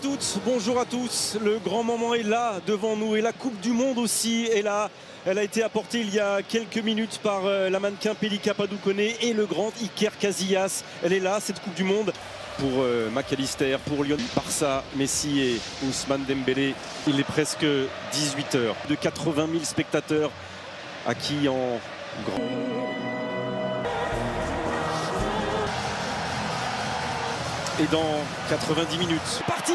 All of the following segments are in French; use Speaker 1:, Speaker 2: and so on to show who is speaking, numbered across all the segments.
Speaker 1: toutes, bonjour à tous. Le grand moment est là devant nous et la Coupe du Monde aussi est là. Elle a été apportée il y a quelques minutes par la mannequin Pelika Padukone et le grand Iker Casillas. Elle est là, cette Coupe du Monde. Pour McAllister, pour Lyon, Barça, Messi et Ousmane Dembélé. Il est presque 18h. De 80 000 spectateurs acquis en grand. Et dans 90 minutes, c'est parti.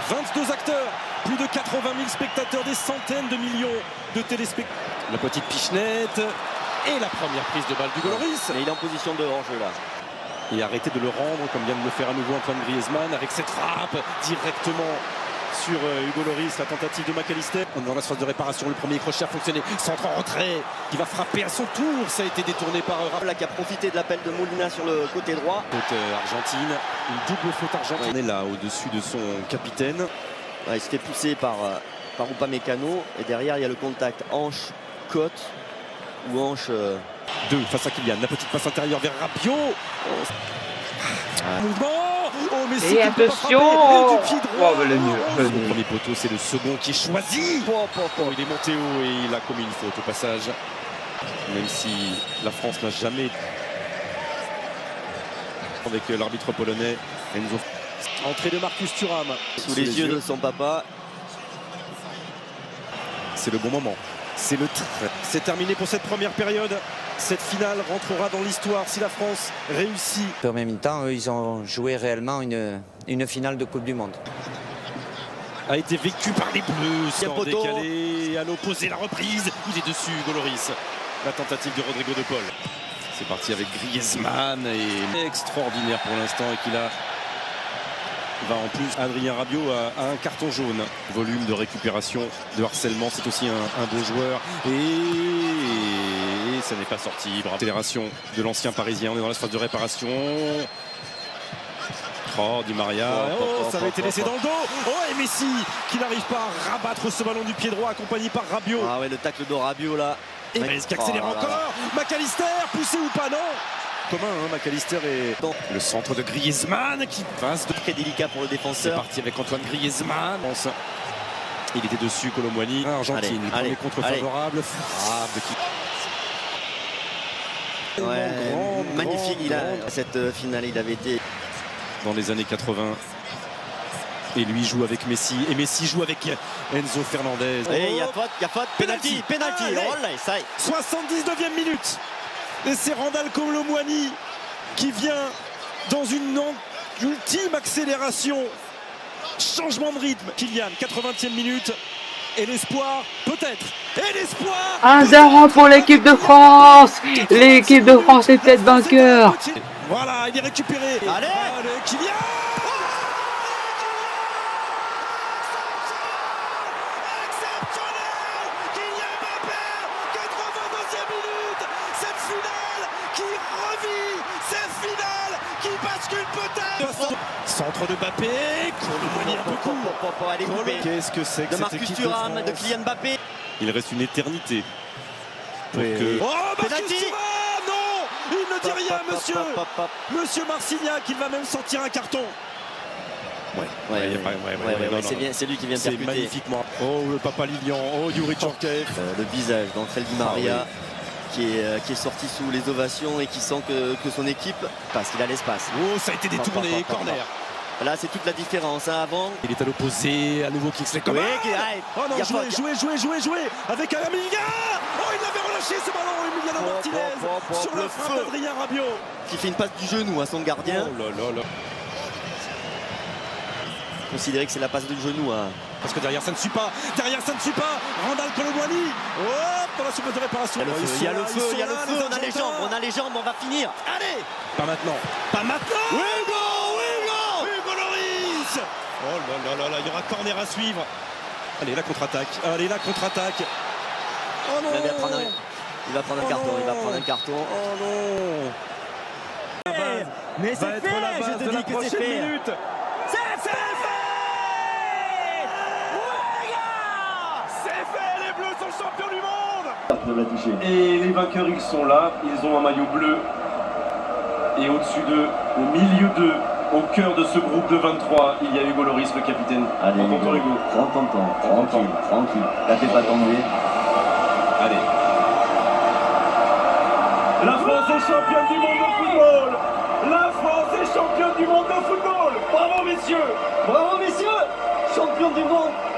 Speaker 1: 22 acteurs, plus de 80 000 spectateurs, des centaines de millions de téléspectateurs. La petite pichenette et la première prise de balle du Lloris.
Speaker 2: Et il est en position de hors-jeu là.
Speaker 1: Et arrêtez de le rendre comme vient de le faire à nouveau Antoine Griezmann avec cette frappe directement sur Hugo Lloris, la tentative de McAllister. On est dans la phase de réparation, le premier crochet a fonctionné, centre en retrait, qui va frapper à son tour, ça a été détourné par
Speaker 2: Là qui a profité de l'appel de Molina sur le côté droit.
Speaker 1: Faute argentine, une double faute argentine. On est là au-dessus de son capitaine.
Speaker 2: Ouais, il s'était poussé par Upamecano et derrière il y a le contact hanche-côte ou hanche...
Speaker 1: 2 face à Kylian, la petite passe intérieure vers Rabiot. Mouvement. Oh, Messi
Speaker 3: et attention,
Speaker 1: et du pied droit.
Speaker 3: Oh, le mieux.
Speaker 1: Le premier poteau, c'est le second qui est choisi. Il est monté haut et il a commis une faute au passage. Même si la France n'a jamais avec l'arbitre polonais Enzo. Entrée de Marcus Thuram
Speaker 2: sous les yeux de son papa.
Speaker 1: C'est le bon moment. C'est le trait. C'est terminé pour cette première période. Cette finale rentrera dans l'histoire si la France réussit.
Speaker 4: En même temps, eux, ils ont joué réellement une finale de Coupe du Monde.
Speaker 1: A été vécu par les Bleus. Score
Speaker 2: poteau.
Speaker 1: Décalé à l'opposé, la reprise. Il est dessus, Hugo Lloris. La tentative de Rodrigo de Paul. C'est parti avec Griezmann et extraordinaire pour l'instant et qu'il a. Va en plus, Adrien Rabiot a un carton jaune. Volume de récupération, de harcèlement, c'est aussi un beau joueur. Et ça n'est pas sorti. Accélération de l'ancien Parisien, on est dans la phase de réparation. Oh, Di Maria, ça avait été laissé dans le dos. Oh, et Messi qui n'arrive pas à rabattre ce ballon du pied droit accompagné par Rabiot.
Speaker 2: Ah ouais, le tacle de Rabiot là.
Speaker 1: Et qui accélère encore. McAllister, poussé ou pas, non. Commun, hein, McAllister et le centre de Griezmann qui passe de
Speaker 2: très délicat pour le
Speaker 1: C'est
Speaker 2: défenseur.
Speaker 1: parti avec Antoine Griezmann. Il était dessus, Colomboigny. Argentine, le premier contre favorable. Frappe de qui
Speaker 2: Ouais, magnifique. Cette finale, il avait été
Speaker 1: dans les années 80. Et lui joue avec Messi. Et Messi joue avec Enzo Fernandez.
Speaker 2: Et il y a faute, penalty. Oh là, ça y est.
Speaker 1: 79e minute. Et c'est Randal Colomboigny qui vient dans une ultime accélération. Changement de rythme. Kylian, 80e minute. Et l'espoir, peut-être. Et l'espoir.
Speaker 3: 1-0 pour l'équipe de France. L'équipe de France est peut-être vainqueur.
Speaker 1: Voilà, il est récupéré.
Speaker 2: Allez,
Speaker 1: Kylian. Centre de Mbappé, Colomboigny un peu court. Qu'est-ce que c'est que
Speaker 2: de
Speaker 1: cette
Speaker 2: Marcus
Speaker 1: équipe
Speaker 2: Thuram,
Speaker 1: de
Speaker 2: de
Speaker 1: France.
Speaker 2: Kylian Mbappé.
Speaker 1: Il reste une éternité pour
Speaker 2: Oui.
Speaker 1: que... Oh, Marcus
Speaker 2: Penalty.
Speaker 1: Thuram, non. Il ne dit rien, monsieur. Monsieur Marcignac, il va même sortir un carton.
Speaker 2: C'est lui qui vient de
Speaker 1: C'est
Speaker 2: percuter.
Speaker 1: magnifiquement. Oh, le papa Lilian, oh, Yuri Tchorkaeff.
Speaker 2: Le visage d'Angel Di Maria qui est sorti sous les ovations et qui sent que son équipe, parce qu'il a l'espace.
Speaker 1: Oh, ça a été détourné, corner.
Speaker 2: Là, c'est toute la différence. Hein, avant,
Speaker 1: Il est à l'opposé, à nouveau Kingsley Coman. Oh non, jouez avec Amavinga. Oh, il l'avait relâché ce ballon, Emiliano Martinez sur le frappe d'Adrien Rabiot.
Speaker 2: qui fait une passe du genou à son gardien.
Speaker 1: Oh là là là.
Speaker 2: Considérez que c'est la passe du genou. Hein.
Speaker 1: Parce que derrière ça ne suit pas. Randal Colomboigny. Hop, dans la surface de réparation.
Speaker 2: Il y a le feu, on a les jambes, on va finir. Allez.
Speaker 1: Pas maintenant. Hugo Lloris. Oh là là là, il y aura corner à suivre. Allez, la contre-attaque. Oh non.
Speaker 2: Il va prendre un carton.
Speaker 1: Oh non.
Speaker 2: Mais c'est fait, je te dis que c'est fait.
Speaker 1: Minute. C'est fait. Les Bleus sont champions du monde. Et les vainqueurs, ils sont là. Ils ont un maillot bleu. Et au-dessus d'eux, au milieu d'eux, Au cœur de ce groupe de 23, il y a Hugo Lloris, le capitaine.
Speaker 5: Allez,
Speaker 1: Prends ton temps, Hugo.
Speaker 5: prends ton temps, tranquille, tranquille. La fais pas tomber.
Speaker 1: Allez. La France est championne du monde de football. La France est championne du monde de football. Bravo, messieurs. Bravo, messieurs. Champion du monde.